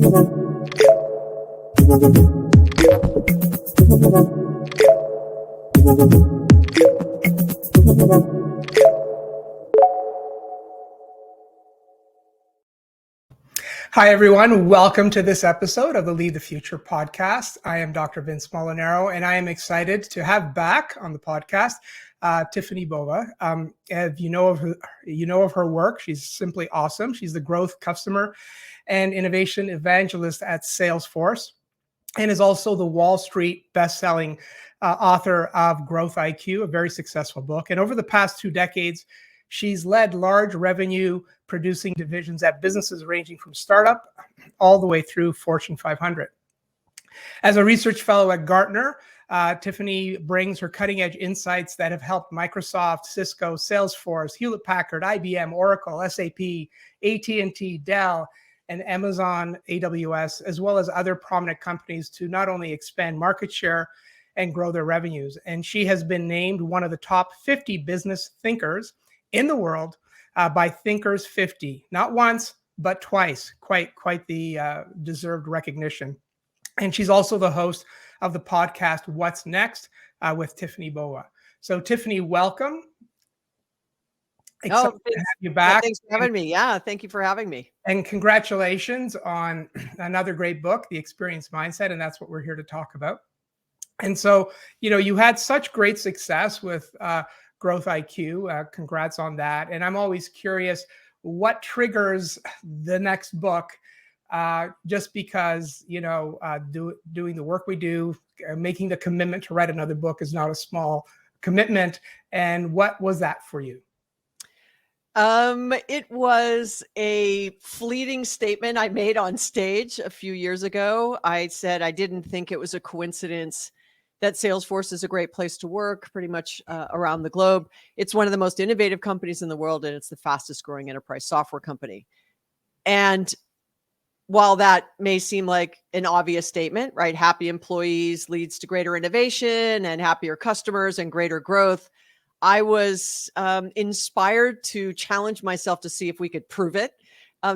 Hi, everyone. Welcome to this episode of the Lead the Future podcast. I am Dr. Vince Molinaro, and I am excited to have back on the podcast Tiffani Bova. If you know of her work, she's simply awesome. She's the growth, customer, and innovation evangelist at Salesforce, and is also the Wall Street best-selling author of Growth IQ, a very successful book. And over the past 2 decades, she's led large revenue producing divisions at businesses ranging from startup all the way through Fortune 500. As a research fellow at Gartner, Tiffani brings her cutting edge insights that have helped Microsoft, Cisco, Salesforce, Hewlett Packard, IBM, Oracle, SAP, AT&T, Dell, and Amazon AWS, as well as other prominent companies to not only expand market share and grow their revenues. And she has been named one of the top 50 business thinkers in the world by Thinkers 50, not once, but twice. Quite the deserved recognition. And she's also the host of the podcast, What's Next, with Tiffani Bova. So Tiffani, welcome. Excited to have you back. Thanks for having me. Yeah, thank you for having me. And congratulations on another great book, The Experience Mindset, and that's what we're here to talk about. And so, you had such great success with Growth IQ. Congrats on that. And I'm always curious what triggers the next book, just because, doing the work we do, making the commitment to write another book is not a small commitment. And what was that for you? It was a fleeting statement I made on stage a few years ago. I said I didn't think it was a coincidence that Salesforce is a great place to work pretty much around the globe. It's one of the most innovative companies in the world, and it's the fastest growing enterprise software company. And while that may seem like an obvious statement, right? Happy employees leads to greater innovation and happier customers and greater growth. I was inspired to challenge myself to see if we could prove it.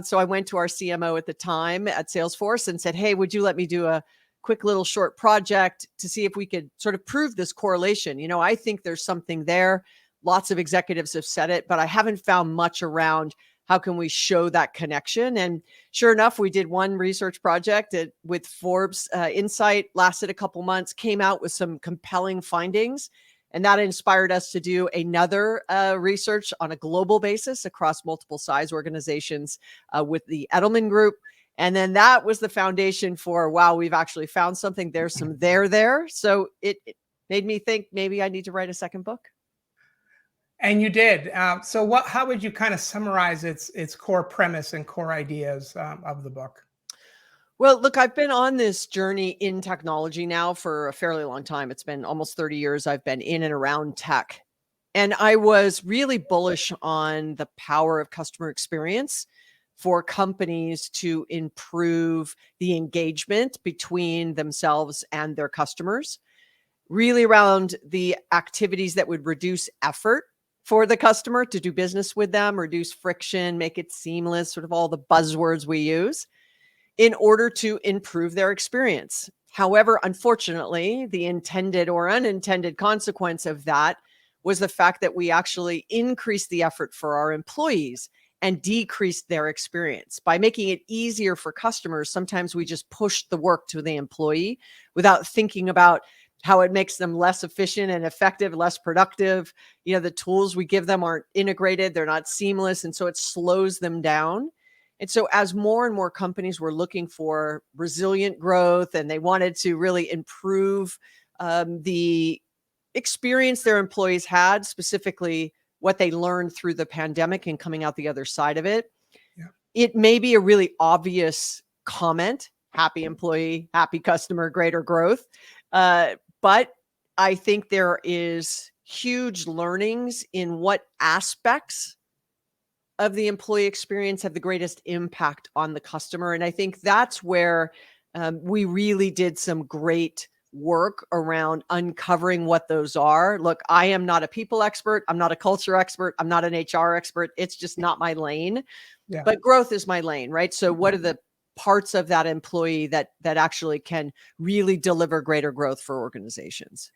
So I went to our CMO at the time at Salesforce and said, hey, would you let me do a quick little short project to see if we could sort of prove this correlation? I think there's something there. Lots of executives have said it, but I haven't found much around how can we show that connection. And sure enough, we did one research project with Forbes Insight, lasted a couple months, came out with some compelling findings. And that inspired us to do another research on a global basis across multiple size organizations with the Edelman Group. And then that was the foundation for, wow, we've actually found something. There's some there. So it made me think maybe I need to write a second book. And you did. So how would you kind of summarize its core premise and core ideas of the book? Well, look, I've been on this journey in technology now for a fairly long time. It's been almost 30 years I've been in and around tech. And I was really bullish on the power of customer experience for companies to improve the engagement between themselves and their customers, really around the activities that would reduce effort for the customer to do business with them, reduce friction, make it seamless, sort of all the buzzwords we use, in order to improve their experience. However, unfortunately, the intended or unintended consequence of that was the fact that we actually increased the effort for our employees and decreased their experience. By making it easier for customers, sometimes we just push the work to the employee without thinking about how it makes them less efficient and effective, less productive. The tools we give them aren't integrated, they're not seamless, and so it slows them down. And so as more and more companies were looking for resilient growth and they wanted to really improve the experience their employees had, specifically what they learned through the pandemic and coming out the other side of it, it may be a really obvious comment, happy employee, happy customer, greater growth. But I think there is huge learnings in what aspects of the employee experience have the greatest impact on the customer. And I think that's where we really did some great work around uncovering what those are. Look, I am not a people expert. I'm not a culture expert. I'm not an HR expert. It's just not my lane. But growth is my lane, right? So what are the parts of that employee that actually can really deliver greater growth for organizations.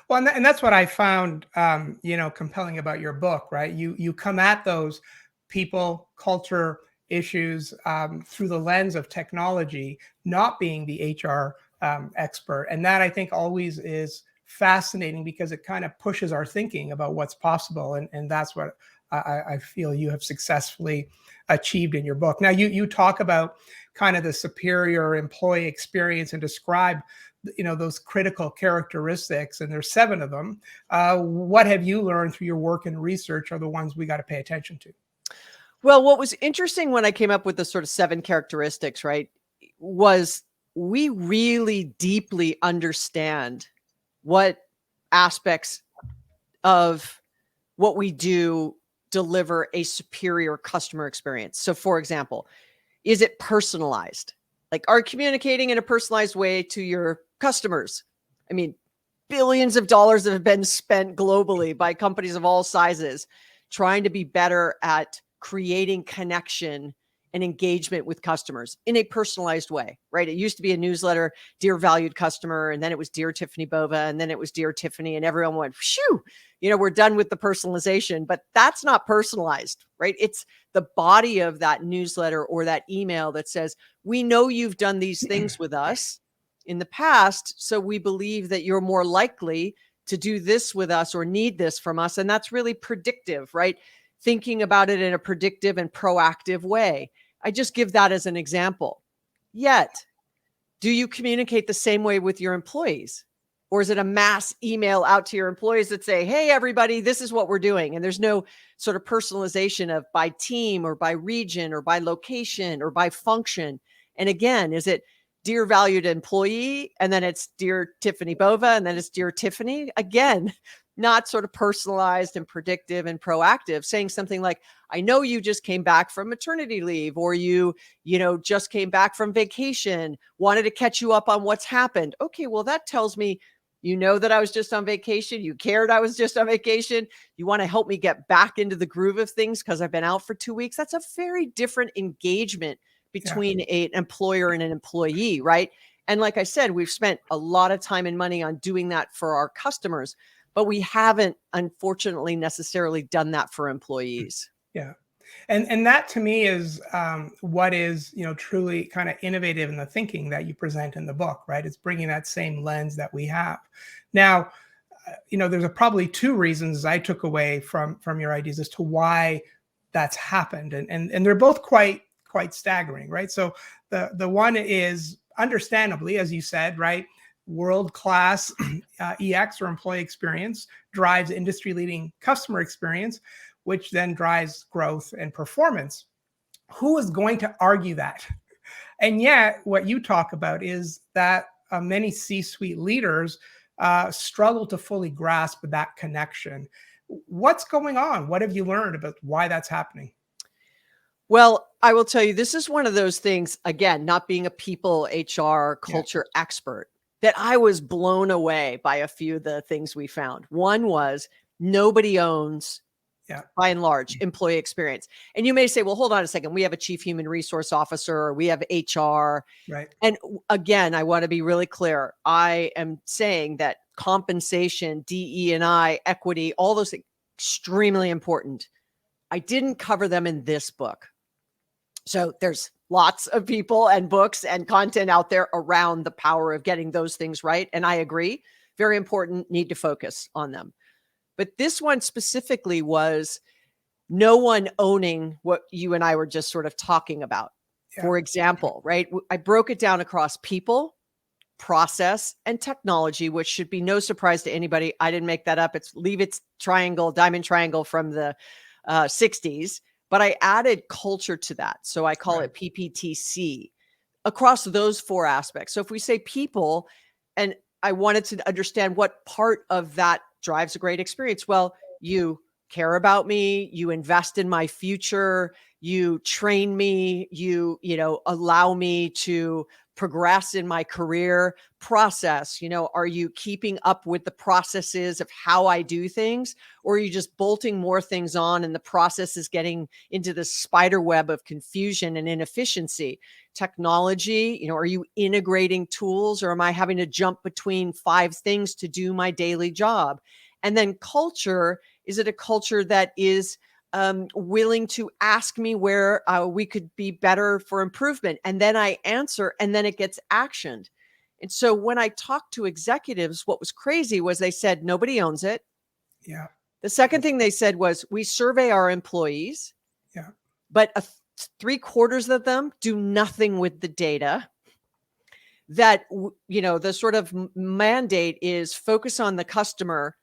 Well, and that's what I found, compelling about your book, right? You come at those people, culture issues through the lens of technology, not being the HR expert, and that I think always is fascinating because it kind of pushes our thinking about what's possible, and that's what I feel you have successfully achieved in your book. Now, you talk about kind of the superior employee experience and describe those critical characteristics, and there's 7 of them. What have you learned through your work and research are the ones we got to pay attention to? Well, what was interesting when I came up with the sort of 7 characteristics, right, was we really deeply understand what aspects of what we do deliver a superior customer experience. So, for example, is it personalized? Like, are you communicating in a personalized way to your customers? I mean, billions of dollars have been spent globally by companies of all sizes trying to be better at creating connection and engagement with customers in a personalized way, right? It used to be a newsletter, dear valued customer, and then it was dear Tiffani Bova, and then it was dear Tiffani, and everyone went, phew, we're done with the personalization, but that's not personalized, right? It's the body of that newsletter or that email that says, we know you've done these things with us in the past, so we believe that you're more likely to do this with us or need this from us. And that's really predictive, right? Thinking about it in a predictive and proactive way. I just give that as an example. Yet, do you communicate the same way with your employees? Or is it a mass email out to your employees that say, hey, everybody, this is what we're doing? And there's no sort of personalization of by team or by region or by location or by function. And again, is it dear valued employee, and then it's dear Tiffani Bova, and then it's dear Tiffani? Again, not sort of personalized and predictive and proactive, saying something like, I know you just came back from maternity leave, or you just came back from vacation, wanted to catch you up on what's happened. Okay, well, that tells me that I was just on vacation. You cared I was just on vacation. You want to help me get back into the groove of things because I've been out for 2 weeks. That's a very different engagement between an employer and an employee, right? And like I said, we've spent a lot of time and money on doing that for our customers, but we haven't, unfortunately, necessarily done that for employees. Yeah. And that to me is what is, truly kind of innovative in the thinking that you present in the book, right? It's bringing that same lens that we have. Now, there's probably 2 reasons I took away from your ideas as to why that's happened. And they're both quite staggering, right? So the one is understandably, as you said, right? World-class EX or employee experience drives industry-leading customer experience, which then drives growth and performance. Who is going to argue that? And yet, what you talk about is that many C-suite leaders struggle to fully grasp that connection. What's going on? What have you learned about why that's happening? Well, I will tell you, this is one of those things, again, not being a people HR culture expert, that I was blown away by a few of the things we found. One was nobody owns, by and large, employee experience. And you may say, well, hold on a second. We have a chief human resource officer, or we have HR. Right. And again, I want to be really clear. I am saying that compensation, DE&I, equity, all those things, extremely important. I didn't cover them in this book. So there's lots of people and books and content out there around the power of getting those things right. And I agree, very important, need to focus on them. But this one specifically was no one owning what you and I were just sort of talking about. Yeah. For example, right? I broke it down across people, process, and technology, which should be no surprise to anybody. I didn't make that up. It's Leavitt's triangle, diamond triangle from the 60s. But I added culture to that. So I call it PPTC across those 4 aspects. So if we say people, and I wanted to understand what part of that drives a great experience. Well, you care about me, you invest in my future, you train me, you allow me to progress in my career process? Are you keeping up with the processes of how I do things? Or are you just bolting more things on and the process is getting into the spider web of confusion and inefficiency? Technology, are you integrating tools, or am I having to jump between 5 things to do my daily job? And then culture, is it a culture that is willing to ask me where we could be better for improvement? And then I answer, and then it gets actioned. And so when I talked to executives, what was crazy was they said, nobody owns it. Yeah. The second thing they said was, we survey our employees, Yeah. but 3/4 of them do nothing with the data. That, the sort of mandate is focus on the customer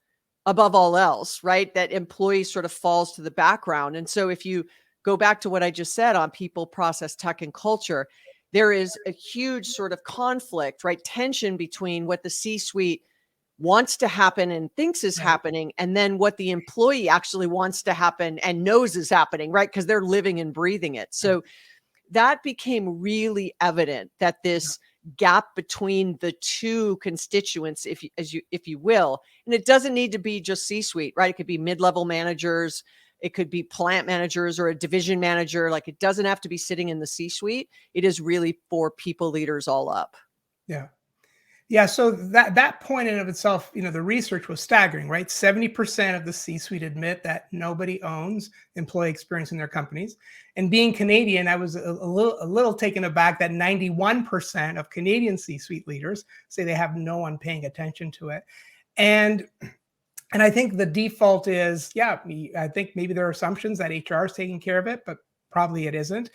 above all else, right? That employee sort of falls to the background. And so if you go back to what I just said on people, process, tech, and culture, there is a huge sort of conflict, right? Tension between what the C-suite wants to happen and thinks is happening, and then what the employee actually wants to happen and knows is happening, right? Because they're living and breathing it. So that became really evident, that this gap between the two constituents, if you will, and it doesn't need to be just C-suite, right? It could be mid-level managers, it could be plant managers or a division manager. Like, it doesn't have to be sitting in the C-suite. It is really for people leaders all up. Yeah. Yeah, so that point in of itself, the research was staggering, right? 70% of the C-suite admit that nobody owns employee experience in their companies. And being Canadian, I was a little taken aback that 91% of Canadian C-suite leaders say they have no one paying attention to it. And I think the default is, I think maybe there are assumptions that HR is taking care of it, but probably it isn't.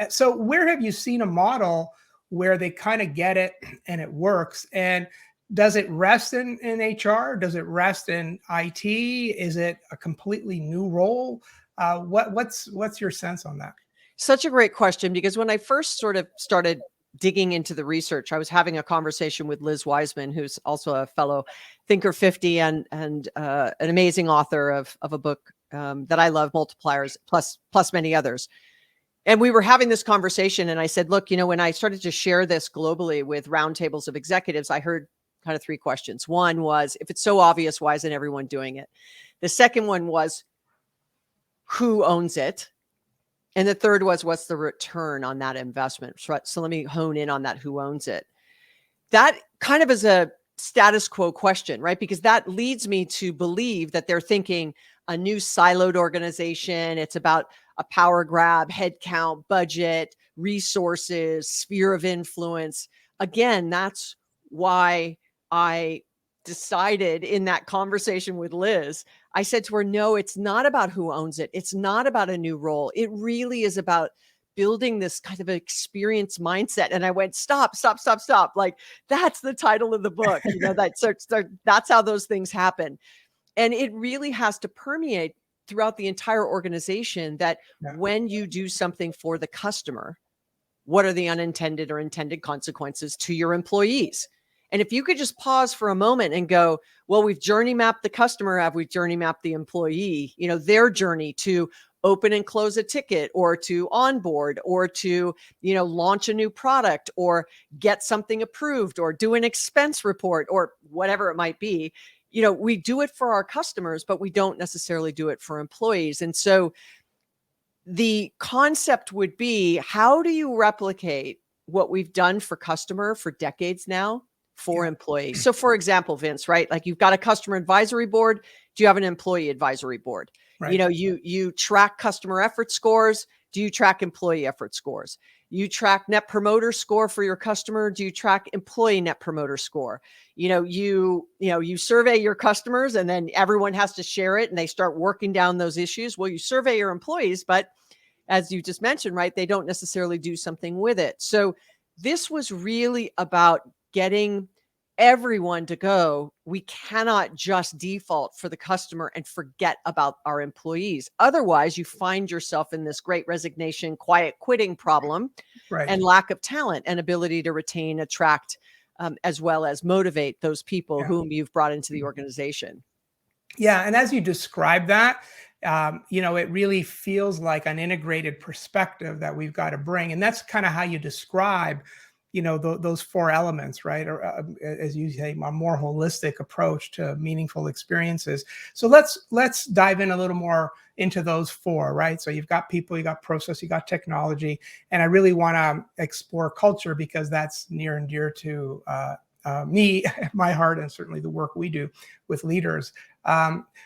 So where have you seen a model where they kind of get it and it works? And does it rest in HR? Does it rest in IT? Is it a completely new role? What's your sense on that? Such a great question, because when I first sort of started digging into the research, I was having a conversation with Liz Wiseman, who's also a fellow Thinker 50 and an amazing author of a book that I love, Multipliers, plus many others. And we were having this conversation, and I said, look, when I started to share this globally with roundtables of executives, I heard kind of 3 questions. One was, if it's so obvious, why isn't everyone doing it? The second one was, who owns it? And the third was, what's the return on that investment? So let me hone in on that, who owns it. That kind of is a status quo question, right? Because that leads me to believe that they're thinking a new siloed organization. It's about a power grab, headcount, budget, resources, sphere of influence. Again, that's why I decided in that conversation with Liz, I said to her, no, it's not about who owns it. It's not about a new role. It really is about building this kind of experience mindset. And I went, stop. Like, that's the title of the book, that's how those things happen. And it really has to permeate throughout the entire organization, that when you do something for the customer, what are the unintended or intended consequences to your employees? And if you could just pause for a moment and go, well, we've journey mapped the customer, have we journey mapped the employee, their journey to open and close a ticket, or to onboard, or to, launch a new product, or get something approved, or do an expense report, or whatever it might be. We do it for our customers, but we don't necessarily do it for employees. And so the concept would be, how do you replicate what we've done for customer for decades now for employees? So for example, Vince, right? Like, you've got a customer advisory board. Do you have an employee advisory board? Right. You track customer effort scores. Do you track employee effort scores? You track net promoter score for your customer. Do you track employee net promoter score? You survey your customers, and then everyone has to share it, and they start working down those issues. Well, you survey your employees, but as you just mentioned, right, they don't necessarily do something with it. So this was really about getting everyone to go, we cannot just default for the customer and forget about our employees. Otherwise, you find yourself in this great resignation, quiet quitting problem, and lack of talent and ability to retain, attract, as well as motivate those people whom you've brought into the organization. Yeah. And as you describe that, it really feels like an integrated perspective that we've got to bring. And that's kind of how you describe, those four elements, right? Or as you say, a more holistic approach to meaningful experiences. So let's dive in a little more into those four, right? So you've got people, you got process, you got technology, and I really want to explore culture because that's near and dear to me, my heart, and certainly the work we do with leaders.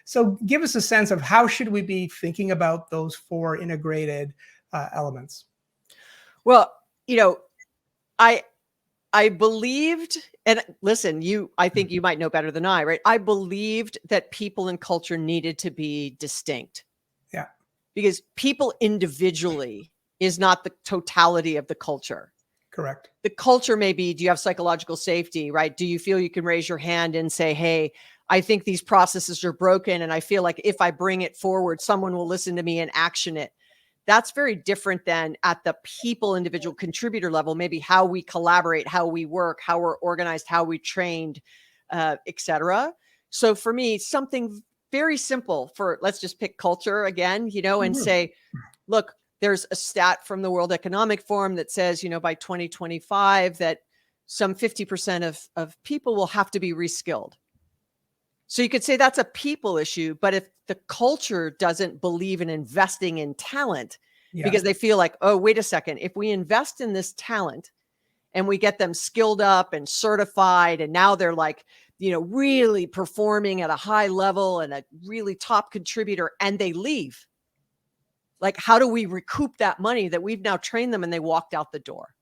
So give us a sense of how should we be thinking about those four integrated elements? Well, I believed, and listen, I think you might know better than I, right? I believed that people and culture needed to be distinct. Yeah. Because people individually is not the totality of the culture. Correct. The culture may be, do you have psychological safety, right? Do you feel you can raise your hand and say, hey, I think these processes are broken, and I feel like if I bring it forward, someone will listen to me and action it. That's very different than at the people individual contributor level, maybe how we collaborate, how we work, how we're organized, how we trained, et cetera. So for me, something very simple for, let's just pick culture again, and say, look, there's a stat from the World Economic Forum that says, by 2025, that some 50% of people will have to be reskilled. So you could say that's a people issue, but if the culture doesn't believe in investing in talent because they feel like, oh, wait a second, if we invest in this talent and we get them skilled up and certified, and now they're like, really performing at a high level and a really top contributor, and they leave, like, how do we recoup that money that we've now trained them and they walked out the door?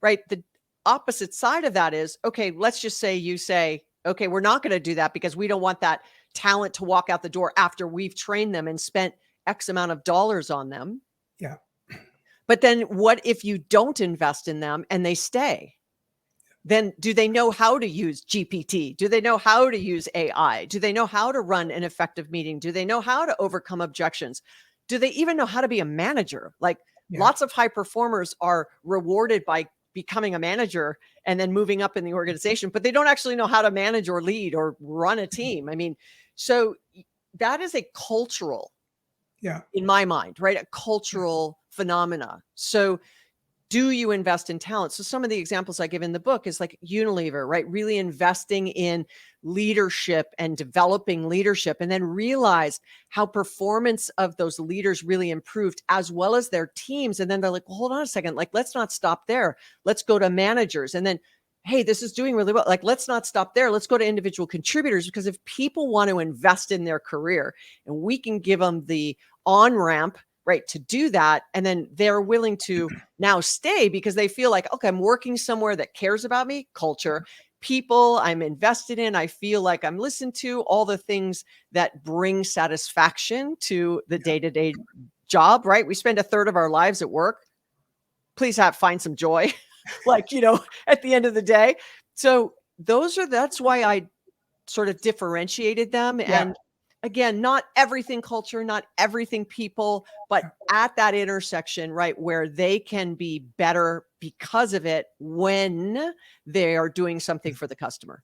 Right. The opposite side of that is, okay, let's just say you say, okay, we're not going to do that because we don't want that talent to walk out the door after we've trained them and spent X amount of dollars on them. Yeah. But then what if you don't invest in them and they stay? Then do they know how to use GPT? Do they know how to use AI? Do they know how to run an effective meeting? Do they know how to overcome objections? Do they even know how to be a manager? Like, lots of high performers are rewarded by becoming a manager and then moving up in the organization, but they don't actually know how to manage or lead or run a team. I mean, so that is a cultural, in my mind, right? A cultural phenomena. So do you invest in talent? So some of the examples I give in the book is like Unilever, right? Really investing in leadership and developing leadership, and then realized how performance of those leaders really improved, as well as their teams. And then they're like, well, hold on a second, like, let's not stop there. Let's go to managers. And then, hey, this is doing really well. Like, let's not stop there. Let's go to individual contributors, because if people want to invest in their career and we can give them the on-ramp, right, to do that, and then they're willing to now stay because they feel like, okay, I'm working somewhere that cares about me, culture, people I'm invested in, I feel like I'm listened to, all the things that bring satisfaction to the day-to-day job, right? We spend a third of our lives at work. Please find some joy, like, at the end of the day. So that's why I sort of differentiated them. And again, not everything culture, not everything people, but at that intersection, right, where they can be better because of it when they are doing something for the customer.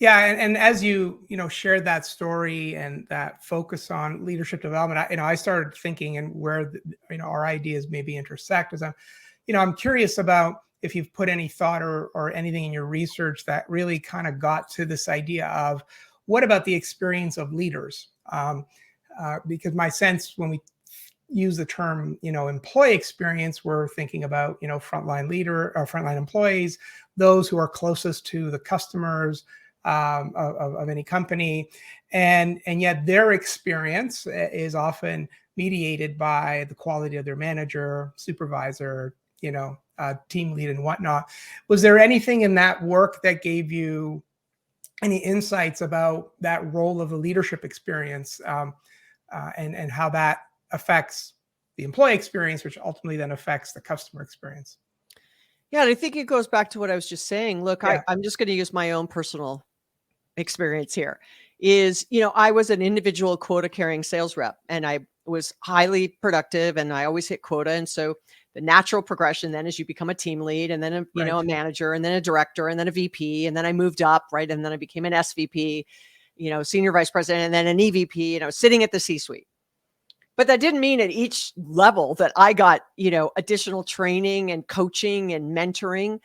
And as you shared that story and that focus on leadership development, I started thinking and where our ideas maybe intersect. As I'm curious about if you've put any thought or anything in your research that really kind of got to this idea of what about the experience of leaders? Because my sense when we use the term, employee experience, we're thinking about, frontline leader or frontline employees, those who are closest to the customers of any company. And yet their experience is often mediated by the quality of their manager, supervisor, team lead and whatnot. Was there anything in that work that gave you any insights about that role of the leadership experience and how that affects the employee experience, which ultimately then affects the customer experience? Yeah, and I think it goes back to what I was just saying. Look, I'm just going to use my own personal experience here. I was an individual quota carrying sales rep, and I was highly productive and I always hit quota. And so the natural progression then is you become a team lead, and then a manager, and then a director, and then a VP, and then I moved up, right? And then I became an SVP, senior vice president, and then an EVP, and I was sitting at the C-suite. But that didn't mean at each level that I got, additional training and coaching and mentoring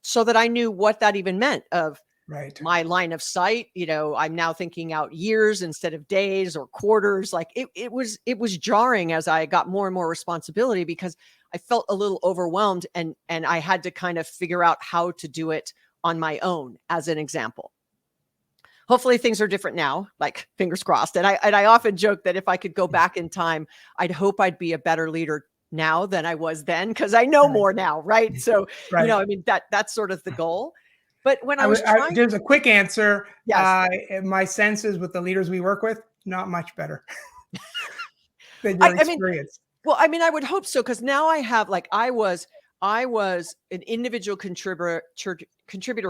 so that I knew what that even meant of Right. my line of sight. I'm now thinking out years instead of days or quarters. Like it was jarring as I got more and more responsibility because I felt a little overwhelmed and I had to kind of figure out how to do it on my own, as an example. Hopefully things are different now, like fingers crossed. And I often joke that if I could go back in time, I'd hope I'd be a better leader now than I was then, because I know more now, right? So, Right. I mean, that's sort of the goal. But when I was trying, there's a quick answer. yes, My sense is with the leaders we work with, not much better than your I mean, experience. well, I mean, I would hope so, because now I have like I was an individual contributor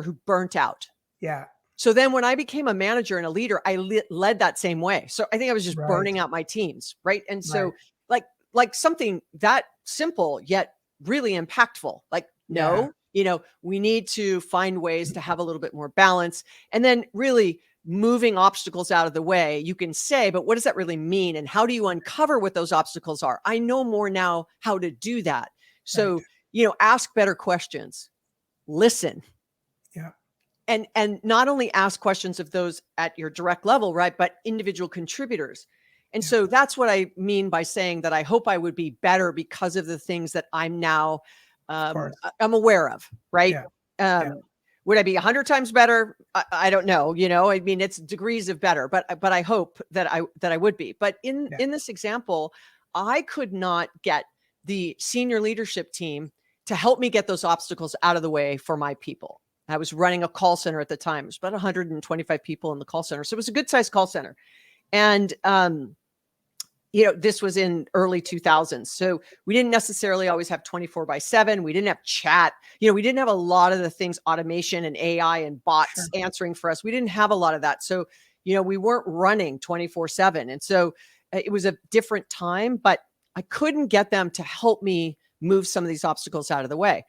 who burnt out. Yeah. So then when I became a manager and a leader, I led that same way. So I think I was just Right. burning out my teams, right? And so Right. like something that simple yet really impactful. Like, no, we need to find ways to have a little bit more balance. And then really moving obstacles out of the way, you can say, but what does that really mean? And how do you uncover what those obstacles are? I know more now how to do that. So, Right. Ask better questions, listen, Yeah. and not only ask questions of those at your direct level, right, but individual contributors. And Yeah. so that's what I mean by saying that I hope I would be better because of the things that I'm now I'm aware of, right? Yeah. Yeah. Would I be 100 times better? I don't know. I mean, it's degrees of better, but I hope that I would be. But in this example, I could not get the senior leadership team to help me get those obstacles out of the way for my people. I was running a call center at the time. It was about 125 people in the call center. So it was a good sized call center. And, this was in early 2000s. So we didn't necessarily always have 24/7. We didn't have chat. We didn't have a lot of the things, automation and AI and bots answering for us. We didn't have a lot of that. So, we weren't running 24/7. And so it was a different time, but I couldn't get them to help me move some of these obstacles out of the way.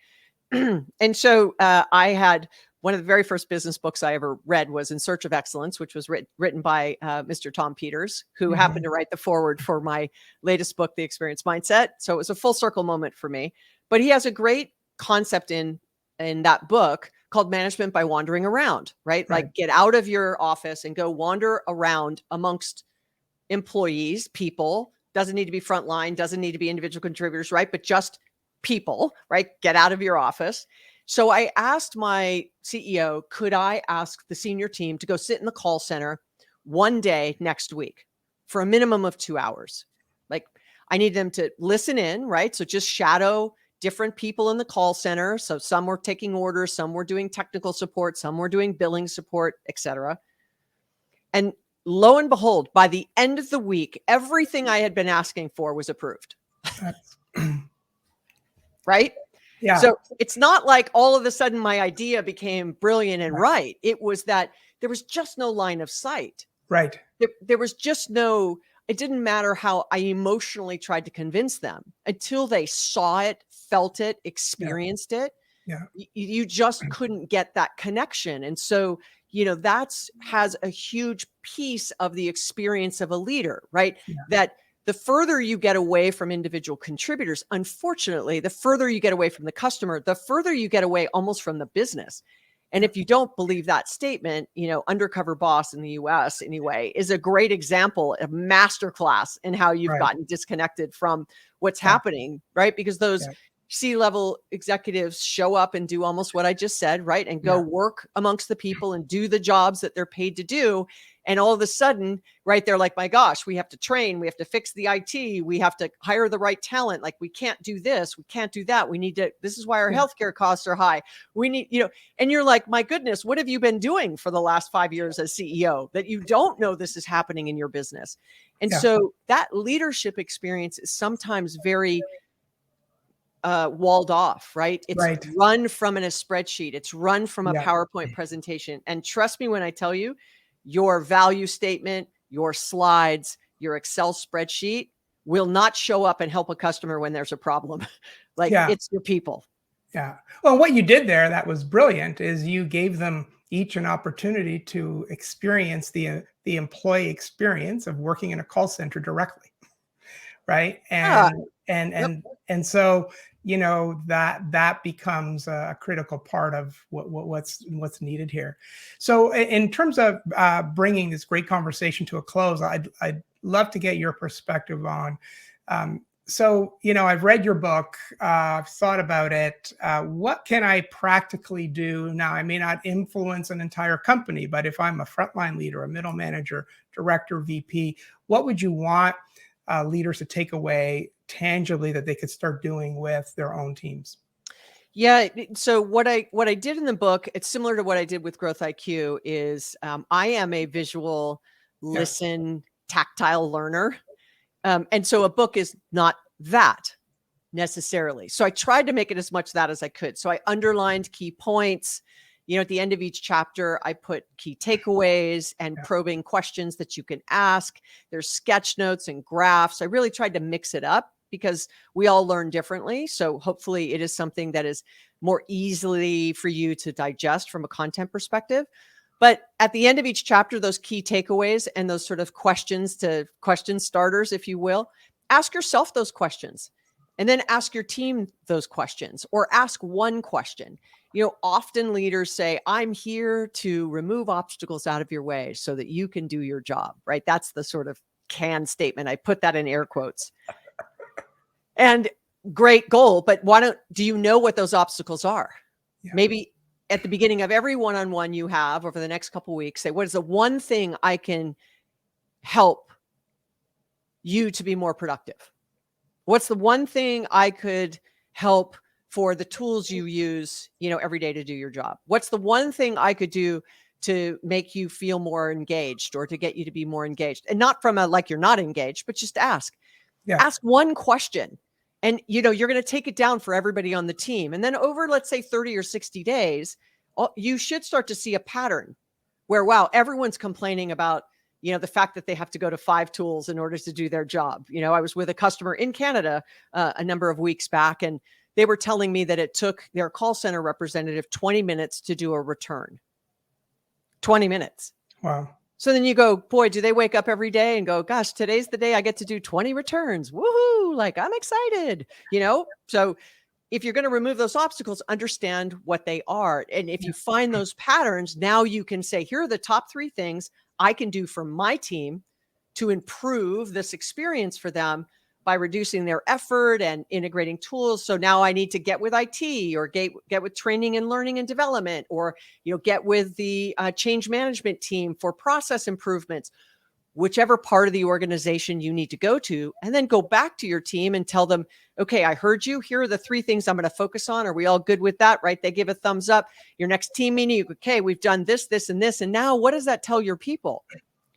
And so I had one of the very first business books I ever read was In Search of Excellence, which was written by Mr. Tom Peters, who happened to write the foreword for my latest book, The Experience Mindset. So it was a full circle moment for me. But he has a great concept in that book called Management by Wandering Around, right? Like get out of your office and go wander around amongst employees, people. Doesn't need to be frontline, doesn't need to be individual contributors, right? But just people, right? Get out of your office. So I asked my CEO, could I ask the senior team to go sit in the call center one day next week for a minimum of 2 hours? Like I need them to listen in, right? So just shadow different people in the call center. So some were taking orders, some were doing technical support, some were doing billing support, etc. And lo and behold, by the end of the week, everything I had been asking for was approved. Right? Yeah. So it's not like all of a sudden my idea became brilliant and right. It was that there was just no line of sight. Right. There was just no, it didn't matter how I emotionally tried to convince them until they saw it, felt it, experienced it. Yeah. You just couldn't get that connection. And so, that's has a huge piece of the experience of a leader, right? Yeah. That the further you get away from individual contributors, unfortunately, the further you get away from the customer, the further you get away almost from the business. And if you don't believe that statement, Undercover Boss in the US anyway, is a great example, a masterclass in how you've gotten disconnected from what's happening, right? Because those C-level executives show up and do almost what I just said, right? And go work amongst the people and do the jobs that they're paid to do. And all of a sudden, right, they're like, my gosh, we have to train, we have to fix the IT, we have to hire the right talent. Like, we can't do this, we can't do that. We need to, this is why our healthcare costs are high. We need, and you're like, my goodness, what have you been doing for the last 5 years as CEO that you don't know this is happening in your business? And so that leadership experience is sometimes very walled off, right? It's run from in a spreadsheet. It's run from a PowerPoint presentation. And trust me when I tell you, your value statement, your slides, your Excel spreadsheet will not show up and help a customer when there's a problem. It's your people. Yeah. Well, what you did there that was brilliant is you gave them each an opportunity to experience the employee experience of working in a call center directly. right? Ah, And yep. and so, you know, that becomes a critical part of what's needed here. So in terms of bringing this great conversation to a close, I'd love to get your perspective on. So, you know, I've read your book, I've thought about it. What can I practically do now? I may not influence an entire company, but if I'm a frontline leader, a middle manager, director, VP, what would you want leaders to take away tangibly that they could start doing with their own teams? Yeah. So what I did in the book, it's similar to what I did with Growth IQ. Is I am a visual, Yeah, listen, tactile learner, and so a book is not that necessarily. So I tried to make it as much that as I could. So I underlined key points. You know, at the end of each chapter, I put key takeaways and yeah, probing questions that you can ask. There's sketch notes and graphs. I really tried to mix it up because we all learn differently. So hopefully it is something that is more easily for you to digest from a content perspective. But at the end of each chapter, those key takeaways and those sort of question starters, if you will, ask yourself those questions and then ask your team those questions or ask one question. You know, often leaders say, I'm here to remove obstacles out of your way so that you can do your job, right? That's the sort of canned statement. I put that in air quotes. And great goal, but do you know what those obstacles are? yeah, Maybe at the beginning of every one-on-one you have over the next couple of weeks, say, what is the one thing I can help you to be more productive? What's the one thing I could help for the tools you use, you know, every day to do your job? What's the one thing I could do to make you feel more engaged or to get you to be more engaged? And not from a like you're not engaged, but just ask. yeah, Ask one question. And you know, you're going to take it down for everybody on the team. And then over, let's say 30 or 60 days, you should start to see a pattern where, wow, everyone's complaining about, you know, the fact that they have to go to 5 tools in order to do their job. You know, I was with a customer in Canada a number of weeks back, and they were telling me that it took their call center representative 20 minutes to do a return. 20 minutes. wow, So then you go, boy, do they wake up every day and go, gosh, today's the day I get to do 20 returns. Woohoo. Like, I'm excited, you know? So if you're going to remove those obstacles, understand what they are. And if yeah, you find those patterns, now you can say, here are the top 3 things I can do for my team to improve this experience for them by reducing their effort and integrating tools. So now I need to get with IT or get with training and learning and development, or, you know, get with the change management team for process improvements, whichever part of the organization you need to go to, and then go back to your team and tell them, okay, I heard you. Here are the 3 things I'm going to focus on. Are we all good with that? Right? They give a thumbs up. Your next team meeting, okay, we've done this, this, and this. And now what does that tell your people?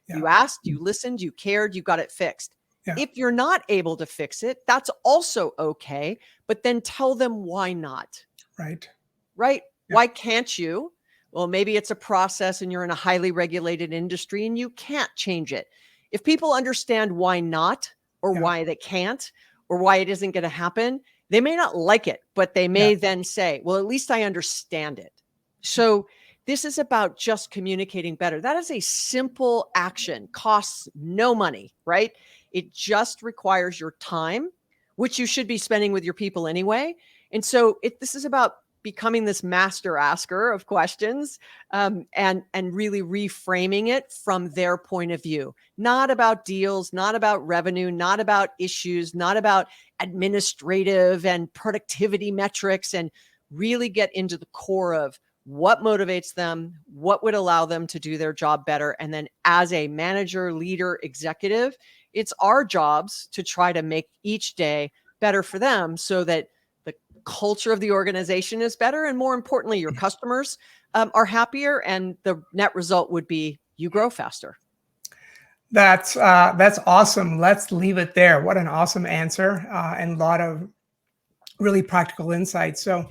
yeah, You asked, you listened, you cared, you got it fixed. yeah, If you're not able to fix it, that's also okay. But then tell them why not, right, right? yeah, Why can't you? Well, maybe it's a process and you're in a highly regulated industry and you can't change it. If people understand why not, or yeah, why they can't, or why it isn't going to happen, they may not like it, but they yeah, may then say, well, at least I understand it. So this is about just communicating better. That is a simple action, costs no money, right? It just requires your time, which you should be spending with your people anyway. And so this is about becoming this master asker of questions, and really reframing it from their point of view. Not about deals, not about revenue, not about issues, not about administrative and productivity metrics, and really get into the core of what motivates them, what would allow them to do their job better. And then as a manager, leader, executive, it's our jobs to try to make each day better for them so that the culture of the organization is better. And more importantly, your customers are happier. And the net result would be you grow faster. that's awesome. Let's leave it there. What an awesome answer, and a lot of really practical insights. So,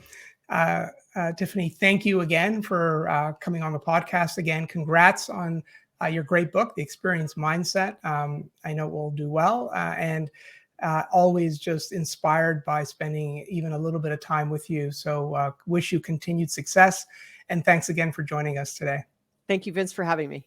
Tiffani, thank you again for coming on the podcast again. Congrats on your great book, The Experience Mindset. I know it will do well, and always just inspired by spending even a little bit of time with you. So wish you continued success. And thanks again for joining us today. Thank you, Vince, for having me.